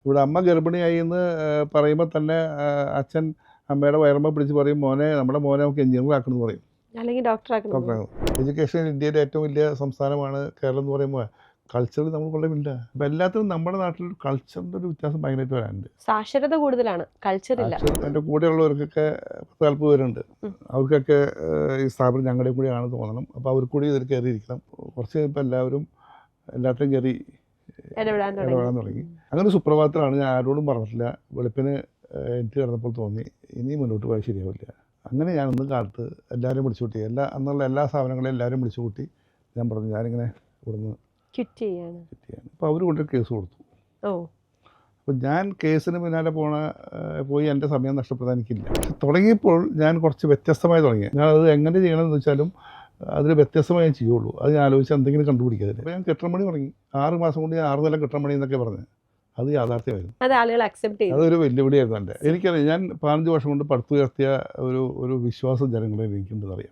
ഇവിടെ അമ്മ ഗർഭിണിയായി എന്ന് പറയുമ്പോൾ തന്നെ അച്ഛൻ അമ്മയുടെ വയറുമ്പോൾ പിടിച്ച് പറയും, മോനെ നമ്മുടെ മോനെ നമുക്ക് എഞ്ചിനീയർ ആക്കണമെന്ന് പറയും, അല്ലെങ്കിൽ ഡോക്ടറാക്കണം. എഡ്യൂക്കേഷൻ ഇന്ത്യയിലെ ഏറ്റവും വലിയ സംസ്ഥാനമാണ് കേരളം എന്ന് പറയുമ്പോൾ കൾച്ചറിൽ നമ്മൾ വളരെ വലുതാണ്. അപ്പം എല്ലാത്തിനും നമ്മുടെ നാട്ടിൽ കൾച്ചറിൻ്റെ ഒരു വ്യത്യാസം ഭയങ്കരമായിട്ട് വരാനുണ്ട്. സാക്ഷരത കൂടുതലാണ്, കൾച്ചറില്ല. എൻ്റെ കൂടെയുള്ളവർക്കൊക്കെ 40 പേരുണ്ട്. അവർക്കൊക്കെ ഈ സ്ഥാപനം ഞങ്ങളുടെ കൂടെയാണ് തോന്നണം. അപ്പോൾ അവർ കൂടി ഇതിൽ കയറിയിരിക്കണം. കുറച്ച് ഇപ്പോൾ എല്ലാവരും എല്ലാത്തിനും കയറി ഇടപെടാൻ തുടങ്ങി. അങ്ങനെ സുപ്രഭാതത്തിലാണ്, ഞാൻ ആരോടും പറഞ്ഞിട്ടില്ല, വെളുപ്പിന് എനിക്ക് കിടന്നപ്പോൾ തോന്നി ഇനി മുന്നോട്ട് പോയാൽ ശരിയാവില്ല. അങ്ങനെ ഞാനൊന്ന് കാലത്ത് എല്ലാവരും വിളിച്ചു കൂട്ടി, അന്നുള്ള എല്ലാ സ്ഥാപനങ്ങളെയും എല്ലാവരും വിളിച്ചു കൂട്ടി. ഞാൻ പറഞ്ഞു ഞാനിങ്ങനെ ഇവിടുന്ന് ക്വിറ്റ് ചെയ്യാണ്. അപ്പോൾ അവർ കൊണ്ട് കേസ് കൊടുത്തു. അപ്പോൾ ഞാൻ കേസിന് പിന്നാലെ പോയി എൻ്റെ സമയം നഷ്ടപ്പെടാൻ എനിക്കില്ല. പക്ഷെ തുടങ്ങിയപ്പോൾ ഞാൻ കുറച്ച് വ്യത്യസ്തമായി തുടങ്ങി. ഞാൻ അത് എങ്ങനെ ചെയ്യണമെന്ന് വെച്ചാലും അതിൽ വ്യത്യസ്തമായി ഞാൻ ചെയ്യുള്ളൂ. അത് ഞാൻ ആലോചിച്ച് എന്തെങ്കിലും കണ്ടുപിടിക്കാതെ. അപ്പോൾ ഞാൻ കെട്ടിടപ്പണി തുടങ്ങി. 6 മാസം കൊണ്ട് ഞാൻ 6 നില കെട്ടിടപ്പണി എന്നൊക്കെ പറഞ്ഞ് അത് യാഥാർത്ഥ്യമായിരുന്നു. അത് ആളുകൾ അക്സെപ്റ്റ് ചെയ്തു. അതൊരു വെല്ലുവിളിയായിരുന്നു എൻ്റെ. എനിക്കറിയാം, ഞാൻ 15 വർഷം കൊണ്ട് പടുത്തുയർത്തിയ ഒരു വിശ്വാസം ജനങ്ങളിൽ എനിക്കുണ്ടെന്നറിയാം.